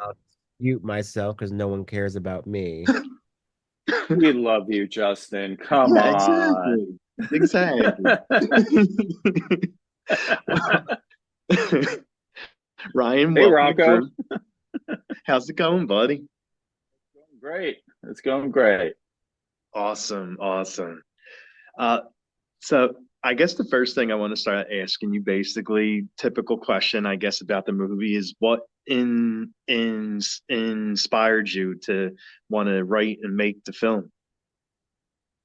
I'll mute myself because no one cares about me. We love you, Justin. Come Yeah, on. exactly. Exactly. Ryan, Hey, welcome to Rocco. Grue. How's it going, buddy? Going great. It's going great. Awesome, awesome. Uh, so I guess the first thing I want to start asking you, basically, typical question, I guess, about the movie is what inspired you to want to write and make the film?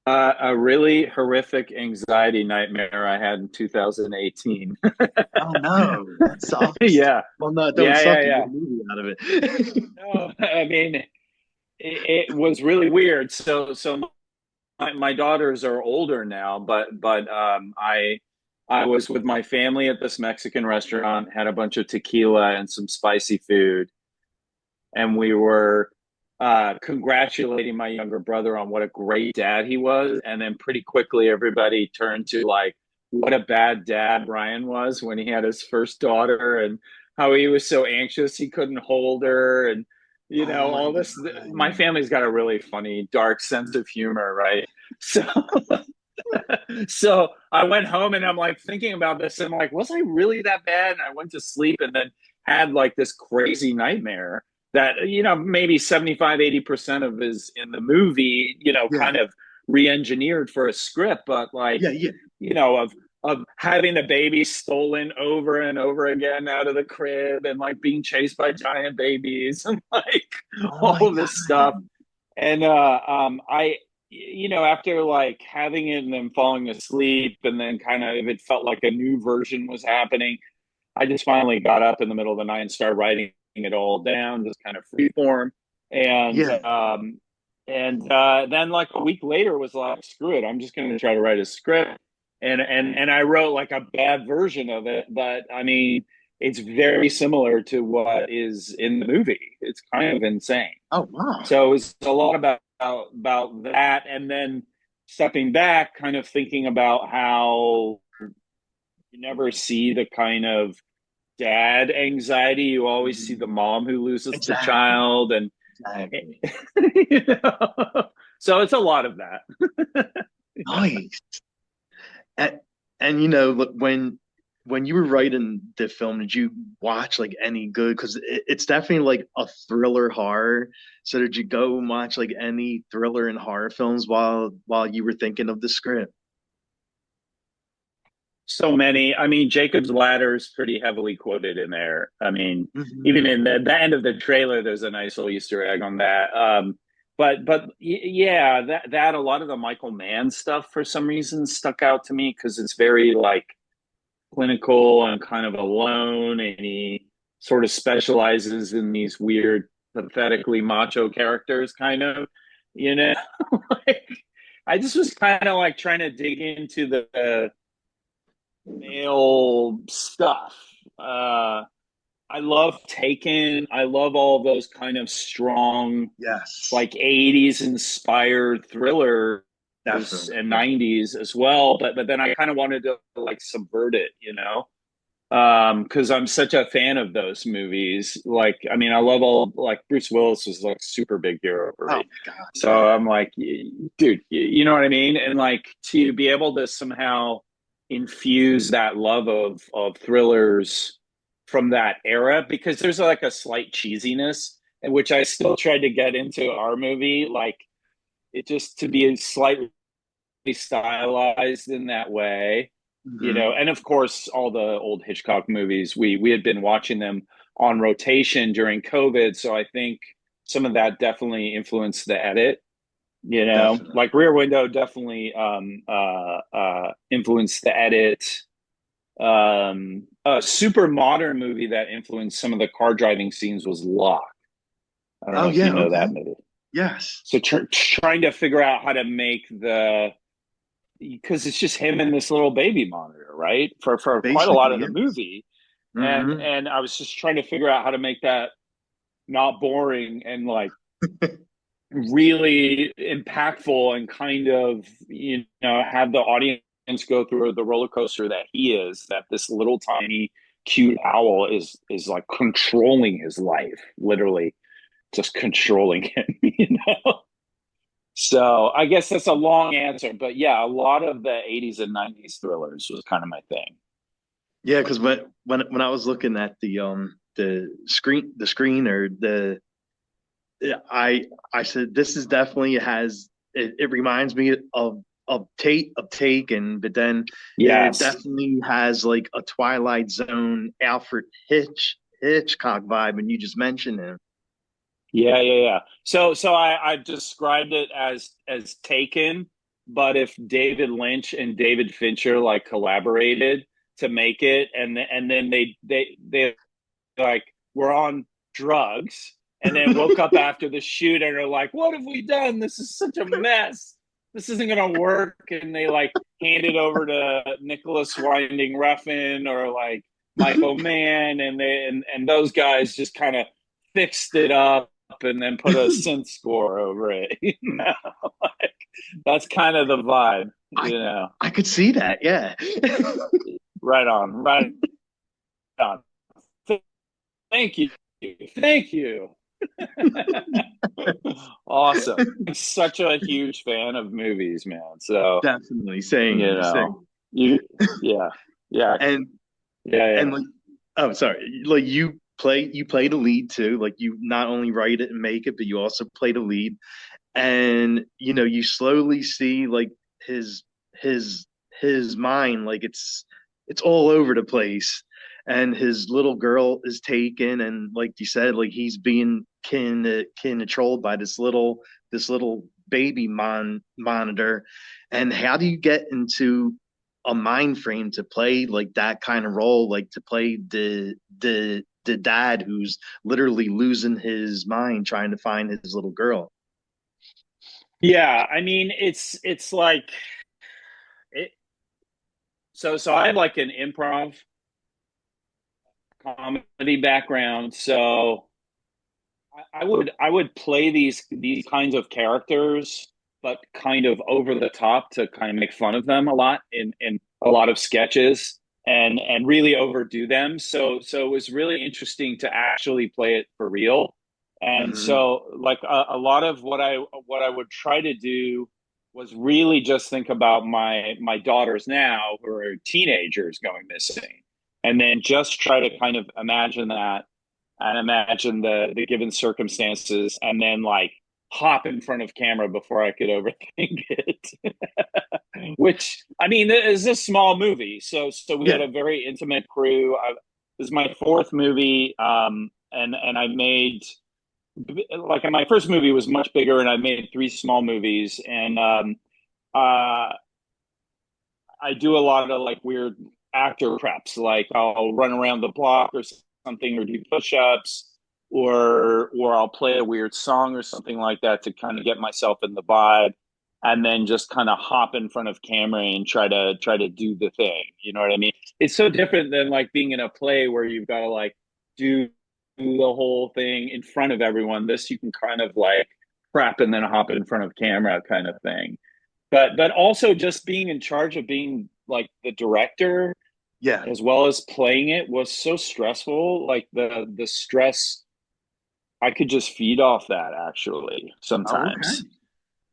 A really horrific anxiety nightmare I had in 2018. Oh no, that sucks. Yeah. Well, no, it don't Yeah, suck. yeah, You get yeah. a movie out of it. No, I mean, it was really weird. So my daughters are older now, but I was with my family at this Mexican restaurant, had a bunch of tequila and some spicy food, and we were congratulating my younger brother on what a great dad he was. And then pretty quickly, everybody turned to like what a bad dad Brian was when he had his first daughter and how he was so anxious he couldn't hold her. And, Oh my all this. My God. family's got a really funny, dark sense of humor, right? So, so I went home and I'm like thinking about this and I'm like, was I really that bad? And I went to sleep and then had like this crazy nightmare that maybe 75-80% of is in the movie, Yeah, kind of re-engineered for a script, but like yeah, yeah. of having a baby stolen over and over again out of the crib and like being chased by giant babies and like Oh my all of this stuff. God. And I after like having it and then falling asleep and then kind of it felt like a new version was happening. I just finally got up in the middle of the night and started writing it all down, just kind of free form. And Yeah. then like a week later was like, screw it, I'm just going to try to write a script. And I wrote like a bad version of it, but I mean, it's very similar to what is in the movie. It's kind of insane. Oh wow. So it was a lot about that, and then stepping back, kind of thinking about how you never see the kind of dad anxiety. You always see the Mm, mom who loses the exactly. child, and Exactly. you know? So it's a lot of that. Nice. And, and look, when you were writing the film, did you watch like any good? Because it's definitely like a thriller horror. So did you go and watch like any thriller and horror films while you were thinking of the script? So many. I mean, Jacob's Ladder is pretty heavily quoted in there. I mean, even Hmm. in the end of the trailer, there's a nice little Easter egg on that. But yeah, that a lot of the Michael Mann stuff for some reason stuck out to me because it's very like clinical and kind of alone, and he sort of specializes in these weird, pathetically macho characters, kind of, you know. Like, I just was kind of like trying to dig into the male stuff. I love Taken. I love all those kind of strong, Yes, like 80s inspired thrillers definitely. and Yeah. 90s as well. But then I kind of wanted to like subvert it, because I'm such a fan of those movies. Like, I mean, I love all like Bruce Willis was like super big hero for Oh me. my God. So Yeah. I'm like, dude, you know what I mean? And like to be able to somehow infuse that love of thrillers from that era, because there's like a slight cheesiness, which I still tried to get into our movie, like it just to be slightly stylized in that way, Hmm. and of course all the old Hitchcock movies, we had been watching them on rotation during COVID, so I think some of that definitely influenced the edit, Definitely. like Rear Window definitely influenced the edit. A super modern movie that influenced some of the car driving scenes was Lock. I don't Oh know if you yeah. know Okay. that movie. Yes. So trying to figure out how to make the because it's just him and this little baby monitor, right? For quite a lot Basically, of the yes. movie. And Hmm. and I was just trying to figure out how to make that not boring and like really impactful and kind of, have the audience go through the roller coaster that he is, that this little tiny cute owl is like controlling his life, literally just controlling him, So I guess that's a long answer, but yeah, a lot of the 80s and 90s thrillers was kind of my thing. Yeah, because when I was looking at the screen or the I said this is definitely has it reminds me of Taken, but then it Yes. definitely has like a Twilight Zone Alfred Hitchcock vibe, and you just mentioned him. Yeah, yeah, yeah. So I've described it as Taken, but if David Lynch and David Fincher like collaborated to make it, and then they like were on drugs, and then woke up after the shoot and are like, "What have we done? This is such a mess. This isn't gonna work." And they like hand it over to Nicholas Winding Refn or like Michael Mann, and and those guys just kind of fixed it up and then put a synth score over it. Like, that's kind of the vibe, I I could see that, yeah. Right on, right on. Thank you, thank you. Awesome. I'm such a huge fan of movies, man. So Definitely, you same. know, you, yeah, yeah, And yeah, and yeah. like, oh, sorry, like you play the lead too. Like you not only write it and make it, but you also play the lead. And you slowly see like his his his mind, like it's all over the place, and his little girl is taken, and like you said, like he's being controlled by this little baby monitor. And how do you get into a mind frame to play like that kind of role, like to play the dad who's literally losing his mind trying to find his little girl? Yeah, I mean, it's like it. So I have like an improv comedy background, so I would play these kinds of characters, but kind of over the top to kind of make fun of them a lot in a lot of sketches and really overdo them. So it was really interesting to actually play it for real. And Hmm. so like a lot of what I would try to do was really just think about my daughters now who are teenagers going missing, and then just try to kind of imagine that and imagine the given circumstances and then like hop in front of camera before I could overthink it. Which I mean is a small movie, so we had Yeah. a very intimate crew. This is my fourth movie, and I made like my first movie was much bigger, and I made three small movies, and uh, I do a lot of like weird actor preps. Like I'll run around the block or something, or do push-ups, or I'll play a weird song or something like that to kind of get myself in the vibe, and then just kind of hop in front of camera and try to do the thing. You know what I mean? It's so different than like being in a play where you've got to like do the whole thing in front of everyone. This you can kind of like prep and then hop in front of camera kind of thing, but also just being in charge of being like the director Yeah. as well as playing it was so stressful. Like the stress, I could just feed off that actually Oh, okay. sometimes.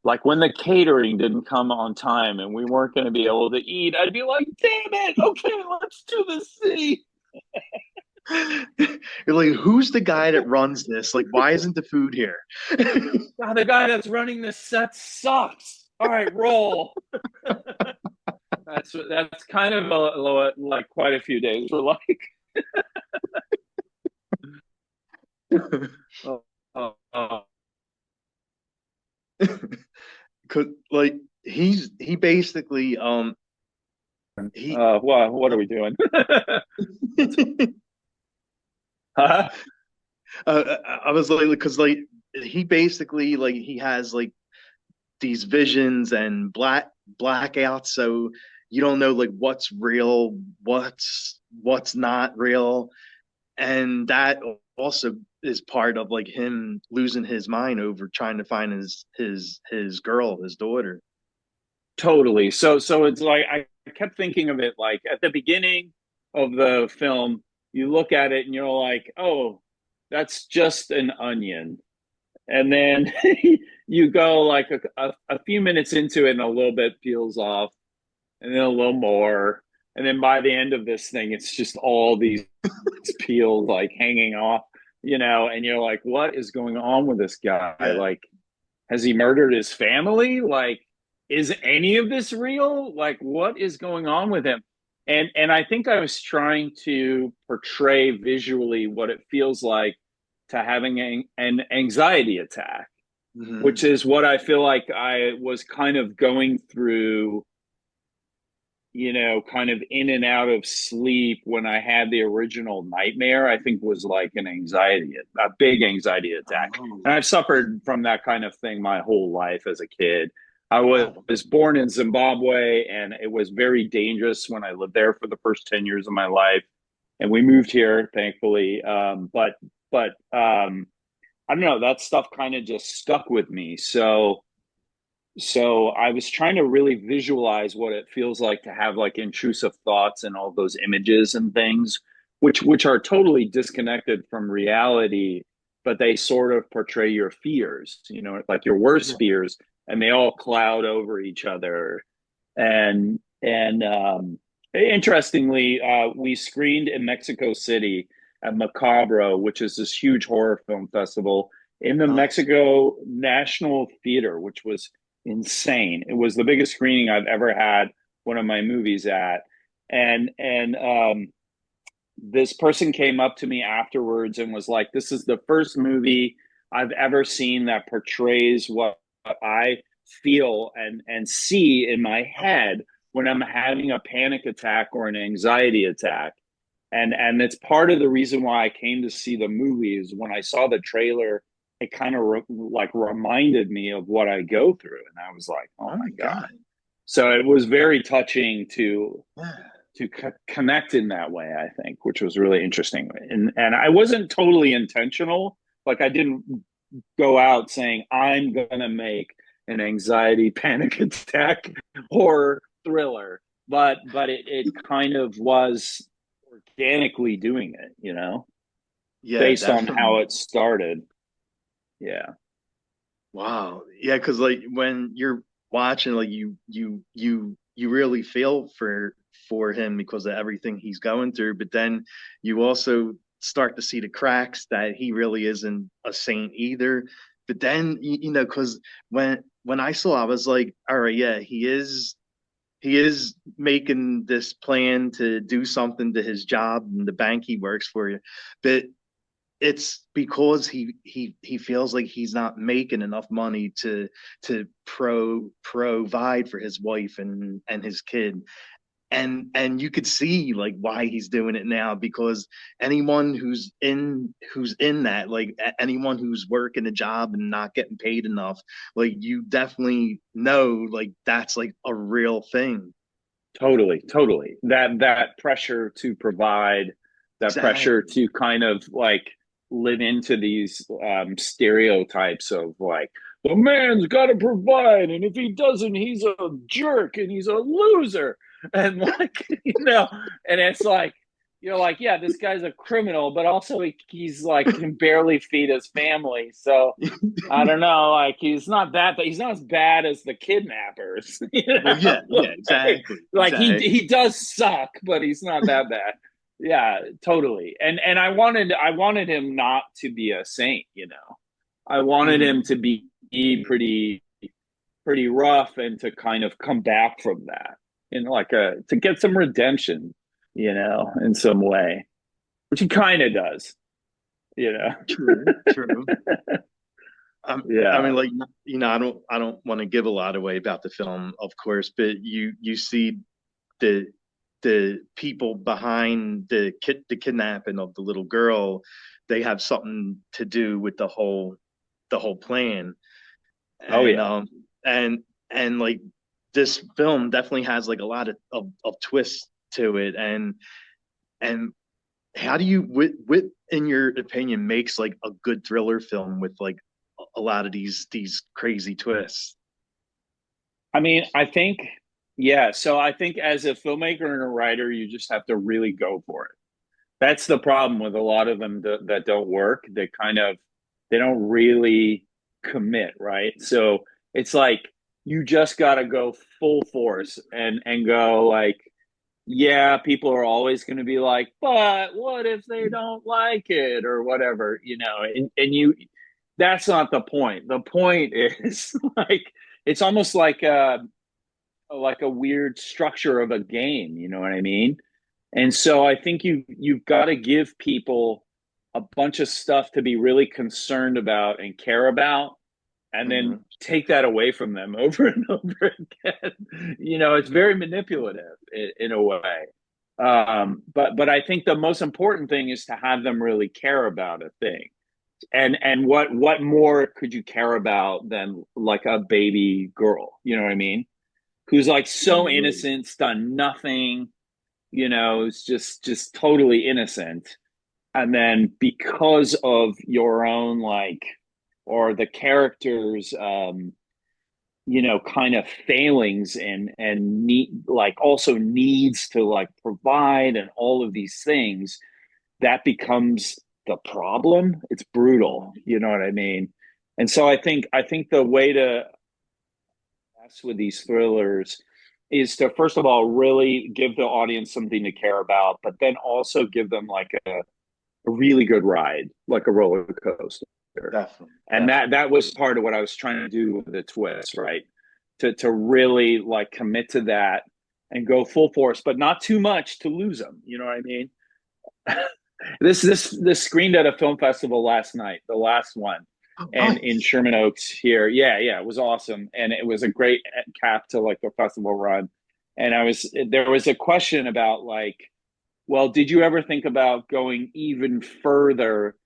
Like when the catering didn't come on time and we weren't going to be able to eat, I'd be like, damn it, okay, let's do this scene. You're like, who's the guy that runs this? Like, why isn't the food here? God, the guy that's running this set sucks. All right, roll. That's kind of like quite a few days were like. Oh, oh, oh. 'Cause, like, he basically he What are we doing? Huh? I was like, because like he basically like he has like these visions and blackouts, so you don't know like what's real, what's not real. And that also is part of like him losing his mind over trying to find his girl, his daughter. Totally. So it's like I kept thinking of it like at the beginning of the film, you look at it and you're like, oh, that's just an onion. And then you go like a few minutes into it and a little bit peels off, and then a little more. And then by the end of this thing, it's just all these peels like hanging off, and you're like, what is going on with this guy? Yeah. Like, has he murdered his family? Like, is any of this real? Like, what is going on with him? And I think I was trying to portray visually what it feels like to having an anxiety attack, which Hmm. is what I feel like I was kind of going through, kind of in and out of sleep when I had the original nightmare. I think was like a big anxiety attack. Oh, And I've suffered from that kind of thing my whole life as a kid. I wow. was born in Zimbabwe, and it was very dangerous when I lived there for the first 10 years of my life. And we moved here, thankfully. But I don't know, that stuff kind of just stuck with me. So I was trying to really visualize what it feels like to have like intrusive thoughts and all those images and things, which are totally disconnected from reality, but they sort of portray your fears, like your worst Yeah. fears, and they all cloud over each other. And interestingly, we screened in Mexico City at Macabro, which is this huge horror film festival in the Nice. Mexico National Theater, which was insane. It was the biggest screening I've ever had one of my movies at. And this person came up to me afterwards and was like, "This is the first movie I've ever seen that portrays what I feel and see in my head when I'm having a panic attack or an anxiety attack." And it's part of the reason why I came to see the movie is when I saw the trailer, it kind of like reminded me of what I go through, and I was like, "Oh Oh my my god!" God. So it was very touching to Yeah. connect in that way, I think, which was really interesting. And I wasn't totally intentional. Like I didn't go out saying I'm gonna make an anxiety panic attack horror thriller, but it kind of was organically doing it, Yeah, based on how definitely. it started. Yeah. Wow. Yeah, because like when you're watching, like you really feel for him because of everything he's going through, but then you also start to see the cracks that he really isn't a saint either. But then because when I saw, I was like, all right, yeah, he is making this plan to do something to his job and the bank he works for you, but it's because he feels like he's not making enough money to provide for his wife and his kid, and you could see like why he's doing it now, because anyone who's in that, like anyone who's working a job and not getting paid enough, like you definitely know like that's like a real thing. Totally, totally. That pressure to provide, that pressure Exactly. to kind of like live into these stereotypes of like the man's got to provide, and if he doesn't, he's a jerk and he's a loser, and like and it's like you're like, yeah, this guy's a criminal, but also he's like can barely feed his family, so I don't know. Like he's not as bad as the kidnappers, Well, yeah, yeah, exactly, like exactly. he does suck, but he's not that bad. Yeah, totally. And I wanted him not to be a saint. I wanted him Mhm. to be pretty rough and to kind of come back from that in like a to get some redemption, in some way, which he kind of does. You know. True, true. I Yeah. mean, like, I don't want to give a lot away about the film, of course, but you see the the people behind the kidnapping of the little girl, they have something to do with the whole plan, Oh and yeah. um and and like this film definitely has like a lot of twists to it, and how do you what in your opinion makes like a good thriller film with like a lot of these crazy twists? I mean, I think, yeah. So I think as a filmmaker and a writer, you just have to really go for it. That's the problem with a lot of them that don't work. They don't really commit, right? So it's like you just got to go full force and go like, yeah, people are always going to be like, but what if they don't like it or whatever, and that's not the point. The point is like, it's almost like a weird structure of a game, you know what I mean? And so I think you've got to give people a bunch of stuff to be really concerned about and care about, and then Hmm. take that away from them over and over again. It's very manipulative in a way. But I think the most important thing is to have them really care about a thing. And what more could you care about than like a baby girl? You know what I mean? Who's like so Right. innocent, done nothing, is just totally innocent. And then because of your own like, or the characters kind of failings and need, like, also needs to like provide and all of these things, that becomes the problem. It's brutal, you know what I mean? And so I think the way to mess with these thrillers is to first of all really give the audience something to care about, but then also give them like a really good ride, like a roller coaster. Definitely, And definitely. that was part of what I was trying to do with the twist, right? To really like commit to that and go full force, but not too much to lose them. You know what I mean? This screened at a film festival last night, the last one, Oh, and in nice. Sherman Oaks here. Yeah, yeah, it was awesome, and it was a great cap to like the festival run. And there was a question about like, well, did you ever think about going even further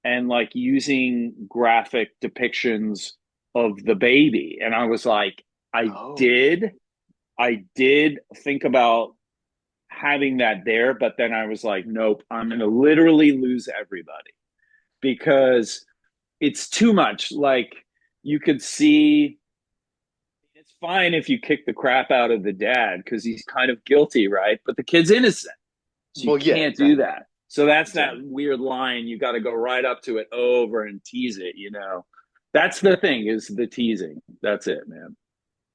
and like using graphic depictions of the baby? And I was like, I Oh, did. I did think about having that there, but then I was like, nope, I'm going to literally lose everybody because it's too much. Like, you could see it's fine if you kick the crap out of the dad because he's kind of guilty, right? But the kid's innocent. So you well, yeah, can't do exactly, that. So that's that exactly. weird line. You got to go right up to it over and tease it. That's the thing, is the teasing. That's it, man.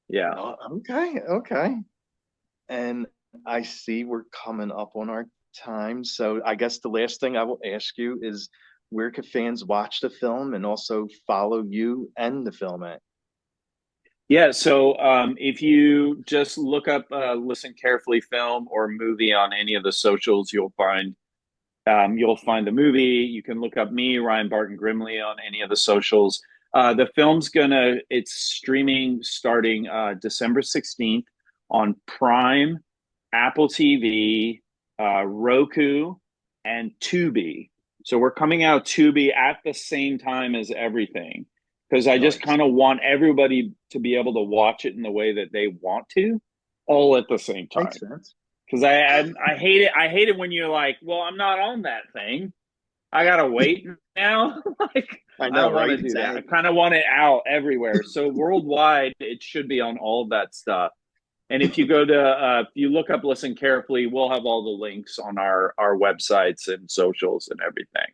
Yeah. Oh, okay, okay. And I see we're coming up on our time, so I guess the last thing I will ask you is where can fans watch the film and also follow you and the film at? Yeah. So if you just look up Listen Carefully film or movie on any of the socials, you'll find the movie. You can look up me, Ryan Barton Grimley, on any of the socials. It's streaming starting December 16th on Prime, Apple TV, Roku, and Tubi. So we're coming out Tubi at the same time as everything because I just Nice. kind of want everybody to be able to watch it in the way that they want to, all at the same Makes time. sense. Because I hate it. I hate it when you're like, well, I'm not on that thing. I gotta wait now. Like, I I know, don't want to right? do that. I Exactly. kind of want it out everywhere. So worldwide, it should be on all of that stuff. And if you go to, if you look up Listen Carefully, we'll have all the links on our websites and socials and everything.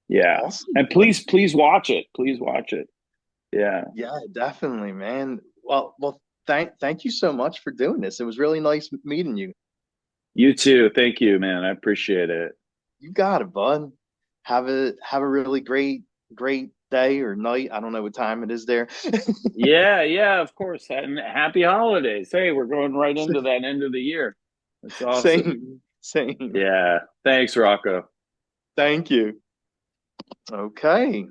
Yeah. Awesome, And bud. please watch it. Please watch it. Yeah. Yeah, definitely, man. Well, thank you so much for doing this. It was really nice meeting you. You too. Thank you, man. I appreciate it. You got it, bud. Have a really great day or night. I don't know what time it is there. Yeah, yeah, of course. And happy holidays. Hey, we're going right into that end of the year. That's awesome. Same, same. Yeah. Thanks, Rocco. Thank you. Okay.